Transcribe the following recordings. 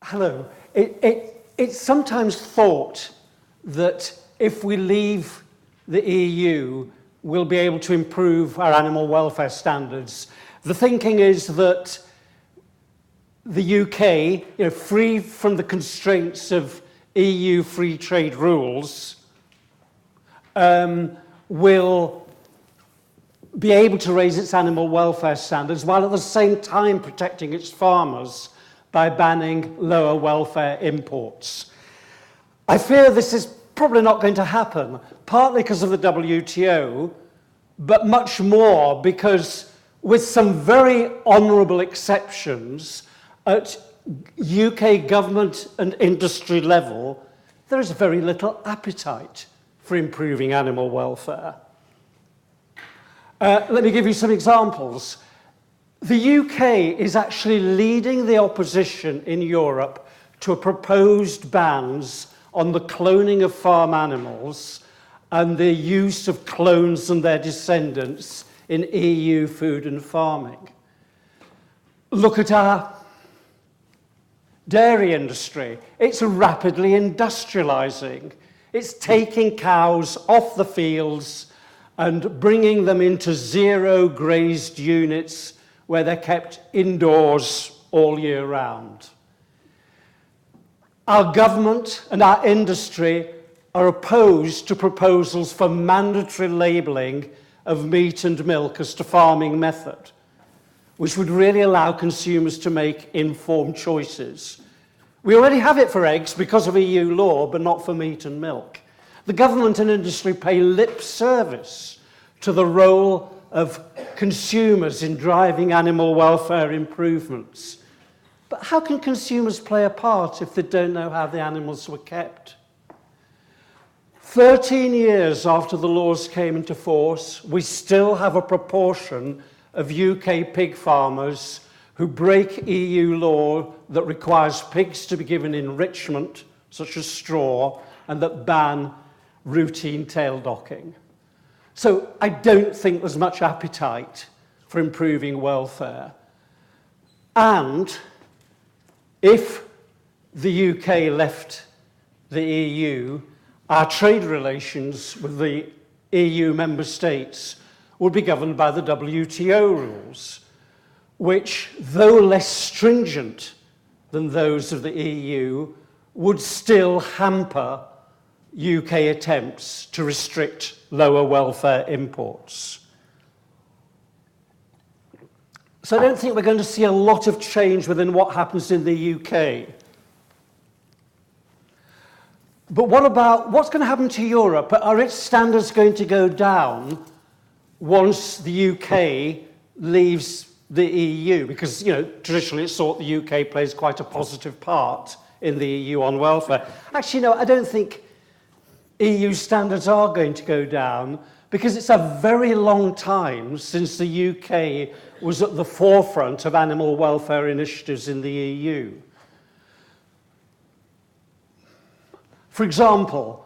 Hello. It's sometimes thought that if we leave the EU, we'll be able to improve our animal welfare standards. The thinking is that the UK, free from the constraints of EU free trade rules, will be able to raise its animal welfare standards while at the same time protecting its farmers by banning lower welfare imports. I fear this is probably not going to happen, partly because of the WTO, but much more because, with some very honourable exceptions, at UK government and industry level, there is very little appetite for improving animal welfare. Let me give you some examples. The UK is actually leading the opposition in Europe to proposed bans on the cloning of farm animals and the use of clones and their descendants in EU food and farming. Look at our dairy industry. It's rapidly industrializing. It's taking cows off the fields and bringing them into zero grazed units where they're kept indoors all year round. Our government and our industry are opposed to proposals for mandatory labelling of meat and milk as to farming method, which would really allow consumers to make informed choices. We already have it for eggs because of EU law, but not for meat and milk. The government and industry pay lip service to the role of consumers in driving animal welfare improvements. But how can consumers play a part if they don't know how the animals were kept? 13 years after the laws came into force, we still have a proportion of UK pig farmers who break EU law that requires pigs to be given enrichment, such as straw, and that ban routine tail docking. So I don't think there's much appetite for improving welfare. And if the UK left the EU, our trade relations with the EU member states would be governed by the WTO rules, which, though less stringent than those of the EU, would still hamper UK attempts to restrict lower welfare imports. So I don't think we're going to see a lot of change within what happens in the UK. But what about what's going to happen to Europe? Are its standards going to go down once the UK leaves the EU? Because, traditionally it's thought the UK plays quite a positive part in the EU on welfare. Actually, no, I don't think EU standards are going to go down because it's a very long time since the UK was at the forefront of animal welfare initiatives in the EU. For example,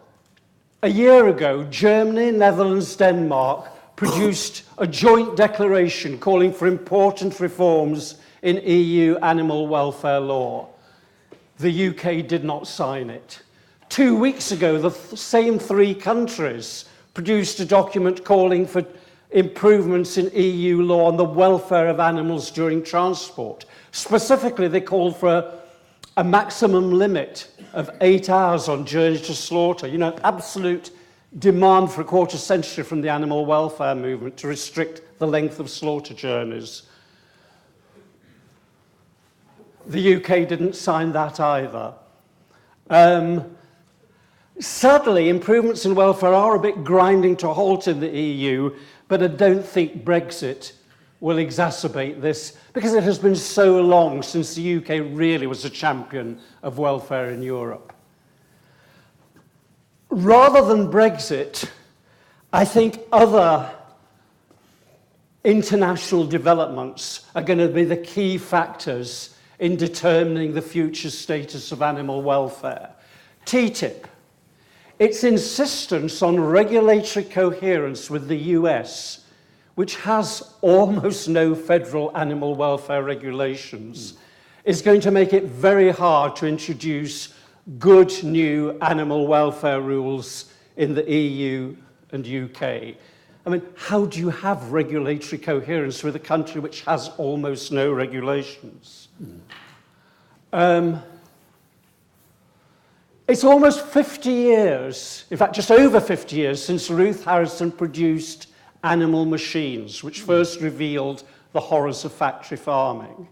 a year ago, Germany, Netherlands, Denmark produced a joint declaration calling for important reforms in EU animal welfare law. The UK did not sign it. 2 weeks ago, the same three countries produced a document calling for improvements in EU law on the welfare of animals during transport. Specifically, they called for a maximum limit of 8 hours on journey to slaughter. Absolute demand for a quarter century from the animal welfare movement to restrict the length of slaughter journeys. The UK didn't sign that either. Sadly, improvements in welfare are a bit grinding to a halt in the EU, but I don't think Brexit will exacerbate this because it has been so long since the UK really was a champion of welfare in Europe. Rather than Brexit, I think other international developments are going to be the key factors in determining the future status of animal welfare. TTIP. Its insistence on regulatory coherence with the US, which has almost no federal animal welfare regulations, is going to make it very hard to introduce good new animal welfare rules in the EU and UK. I mean, how do you have regulatory coherence with a country which has almost no regulations? It's almost 50 years, in fact, just over 50 years, since Ruth Harrison produced Animal Machines, which first revealed the horrors of factory farming.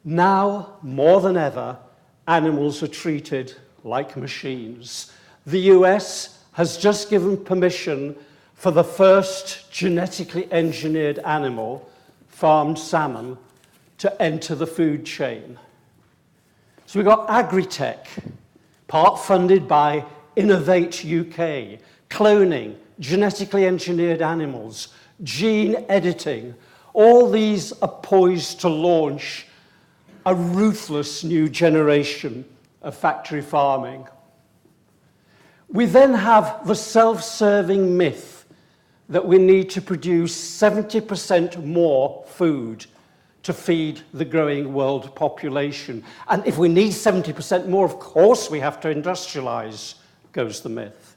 Now, more than ever, animals are treated like machines. The US has just given permission for the first genetically engineered animal, farmed salmon, to enter the food chain. So we've got agri-tech, part funded by Innovate UK, cloning, genetically engineered animals, gene editing. All these are poised to launch a ruthless new generation of factory farming. We then have the self-serving myth that we need to produce 70% more food to feed the growing world population. And if we need 70% more, of course we have to industrialize, goes the myth.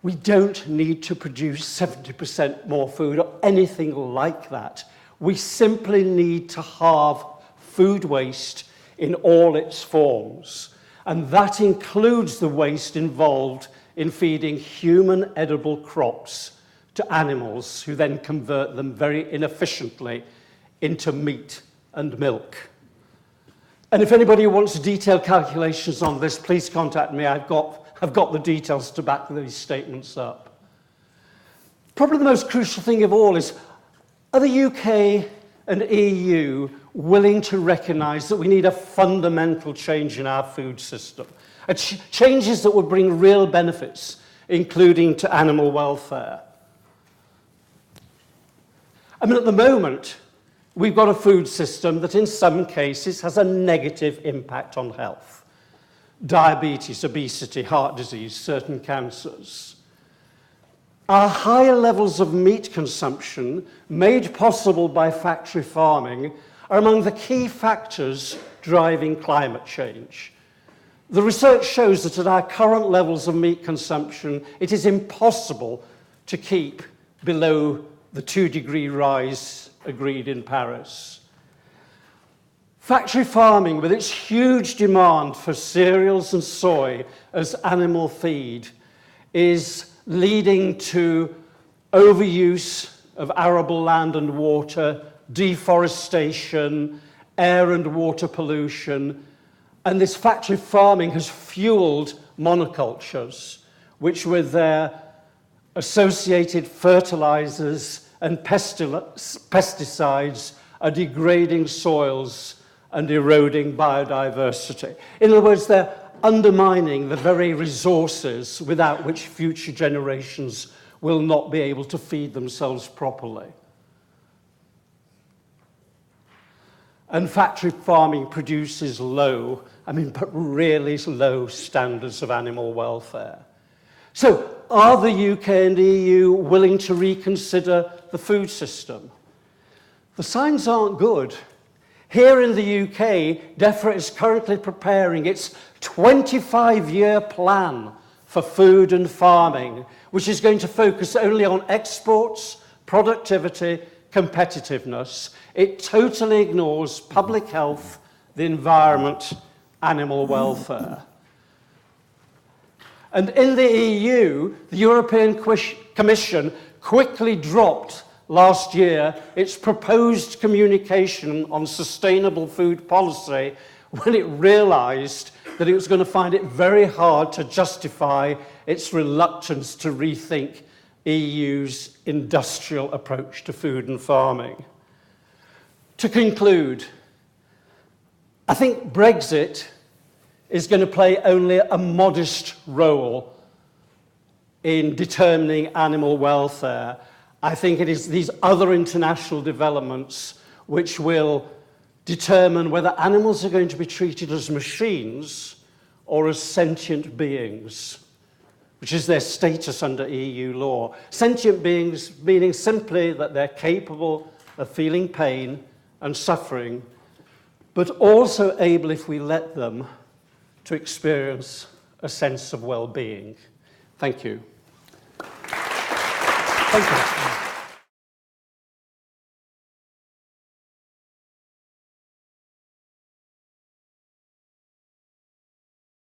We don't need to produce 70% more food or anything like that. We simply need to halve food waste in all its forms. And that includes the waste involved in feeding human edible crops to animals who then convert them very inefficiently into meat and milk. And if anybody wants detailed calculations on this, please contact me. I've got the details to back these statements up. Probably the most crucial thing of all is, are the UK and EU willing to recognize that we need a fundamental change in our food system? Changes that would bring real benefits, including to animal welfare. I mean, at the moment, we've got a food system that in some cases has a negative impact on health. Diabetes, obesity, heart disease, certain cancers. Our higher levels of meat consumption, made possible by factory farming, are among the key factors driving climate change. The research shows that at our current levels of meat consumption, it is impossible to keep below the 2-degree rise agreed in Paris. Factory farming, with its huge demand for cereals and soy as animal feed, is leading to overuse of arable land and water, deforestation, air and water pollution, and this factory farming has fueled monocultures, which with their associated fertilizers and pesticides are degrading soils and eroding biodiversity. In other words, they're undermining the very resources without which future generations will not be able to feed themselves properly. And factory farming produces low, but really low standards of animal welfare. So, are the UK and EU willing to reconsider the food system? The signs aren't good. Here in the UK, DEFRA is currently preparing its 25-year plan for food and farming, which is going to focus only on exports, productivity, competitiveness. It totally ignores public health, the environment, animal welfare. And in the EU, the European Commission quickly dropped last year its proposed communication on sustainable food policy when it realized that it was going to find it very hard to justify its reluctance to rethink EU's industrial approach to food and farming. To conclude, I think Brexit is going to play only a modest role in determining animal welfare. I think it is these other international developments which will determine whether animals are going to be treated as machines or as sentient beings, which is their status under EU law. Sentient beings meaning simply that they're capable of feeling pain and suffering, but also able, if we let them, to experience a sense of well-being. Thank you. Thank you.